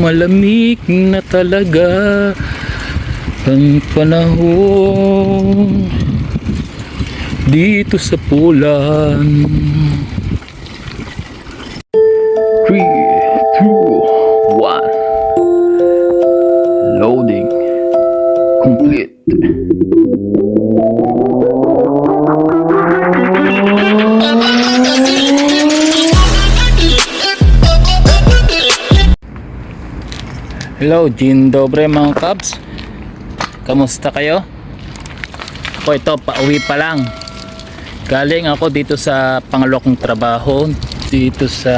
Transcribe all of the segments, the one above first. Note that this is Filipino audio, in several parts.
Malamig na talaga ang panahon dito sa Polan. 3, 2, 1. Loading complete. Hello, dzień dobry mga Cubs. Kamusta kayo? Ako ito, pauwi pa lang. Galing ako dito sa pangalawa kong trabaho, dito sa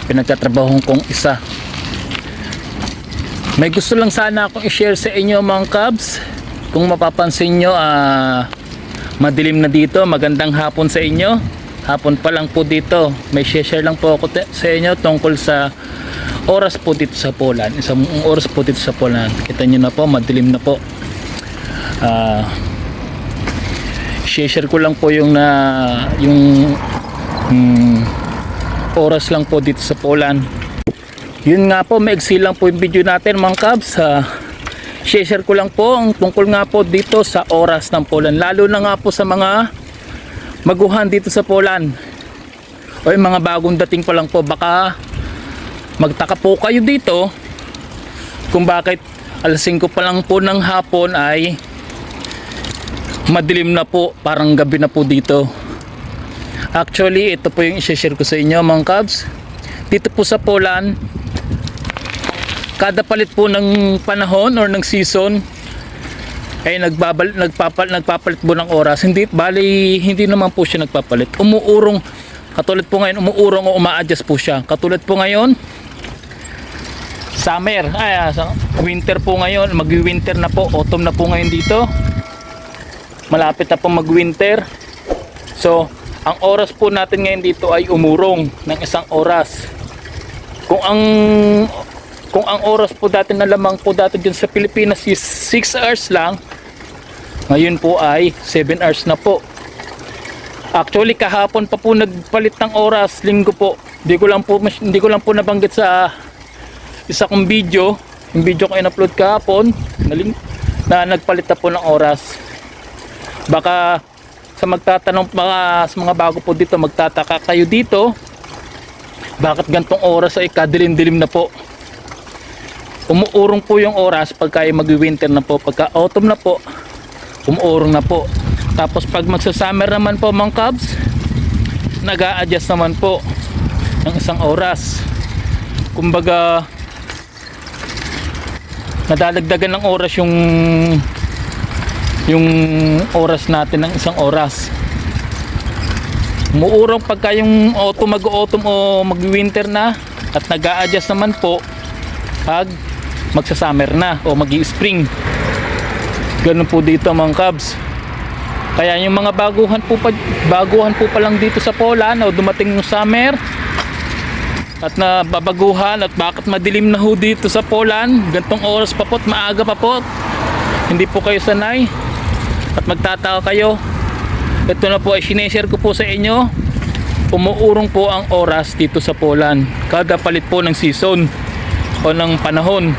pinagtatrabaho kong isa. May gusto lang sana akong i-share sa inyo mga Cubs. Kung mapapansin nyo, madilim na dito. Magandang hapon sa inyo. Hapon pa lang po dito. May share lang po ako sa inyo tungkol sa oras po dito sa Poland. Isang oras po dito sa Poland. Kita nyo na po, madilim na po. Share ko lang po yung oras lang po dito sa Poland. Yun nga po, maigsi lang po yung video natin mga Cubs. Share ko lang po ang tungkol nga po dito sa oras ng Poland. Lalo na nga po sa mga maguhan dito sa Poland. O yung mga bagong dating pa lang po, baka magtaka po kayo dito kung bakit alas 5 pa lang po ng hapon ay madilim na po, parang gabi na po dito. Actually, ito po yung i-share ko sa inyo mga Cubs. Dito po sa Poland, kada palit po ng panahon or ng season ay nagpapalit po ng oras. Hindi naman po siya nagpapalit. Umuurong, katulad po ngayon, umuurong o uma-adjust po siya. Katulad po ngayon, summer, winter po ngayon, mag-winter na po, autumn na po ngayon dito. Malapit na po mag-winter. So, ang oras po natin ngayon dito ay umurong ng 1 oras. Kung ang oras po dati na lamang po dati dyan sa Pilipinas is 6 hours lang, ngayon po ay 7 hours na po. Actually, kahapon pa po nagpalit ng oras, linggo po. Hindi ko lang po nabanggit sa isa kong video, yung video ko in-upload kahapon na nagpalit na po ng oras. Baka sa magtatanong sa mga bago po dito, magtataka kayo dito, bakit gantong oras ay kadilim-dilim na po. Umuurong po yung oras pagka mag-winter na po, pagka autumn na po, umuurong na po. Tapos pag magsa-summer naman po mga Cubs, nag-a-adjust naman po ng 1 oras. Kumbaga, nadadagdagan ng oras yung oras natin ng 1 oras. Umuurong pagka yung mag-autumn o mag-winter na, at nag-a-adjust naman po pag magsa-summer na o mag-i-spring. Ganun po dito mga Cubs. Kaya yung mga baguhan po pa lang dito sa Poland o dumating yung summer at nababaguhan at bakit madilim na ho dito sa Poland, gantong oras pa po at maaga pa po, hindi po kayo sanay at magtataka kayo. Ito na po ay sineshare ko po sa inyo. Umuurong po ang oras dito sa Poland kada palit po ng season o ng panahon.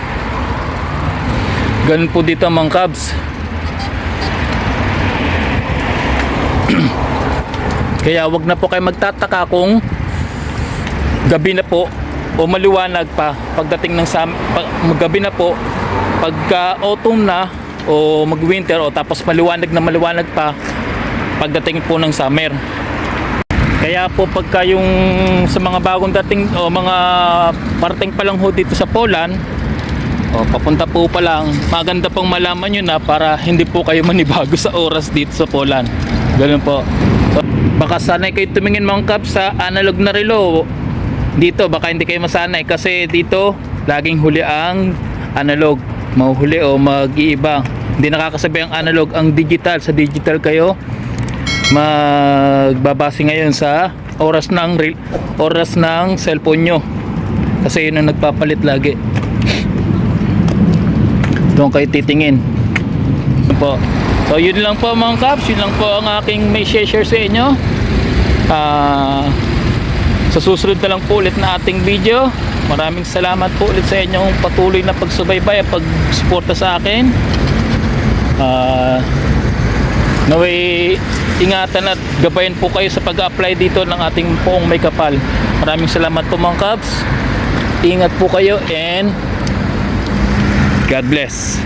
Ganun po dito mga Cubs. Kaya wag na po kayo magtataka kung gabi na po o maliwanag pa pagdating ng gabi na po pagka autumn na o mag-winter, o tapos maliwanag pa pagdating po ng summer. Kaya po pagka yung sa mga bagong dating o mga parting pa lang ho dito sa Poland, o papunta po pa lang, maganda pong malaman nyo na para hindi po kayo manibago sa oras dito sa Poland. Ganun po. Baka sanay kayo tumingin mga Cubs sa analog na relo. Dito baka hindi kayo masanay kasi dito laging huli ang analog. Mahuhuli o mag-iiba. Hindi nakakasabi ang analog, ang digital. Sa digital kayo magbabase ngayon sa oras ng cellphone nyo. Kasi yun ang nagpapalit lagi. Doon kayo titingin. Ano po? So yun lang po mga Kabs, yun lang po ang aking may share sa inyo. Sa susunod na lang po ulit na ating video. Maraming salamat po ulit sa inyong patuloy na pagsubaybay at pagsuporta sa akin. Naway ingatan at gabayan po kayo sa pag-apply dito ng ating poong may kapal. Maraming salamat po mga Kabs. Ingat po kayo and God bless.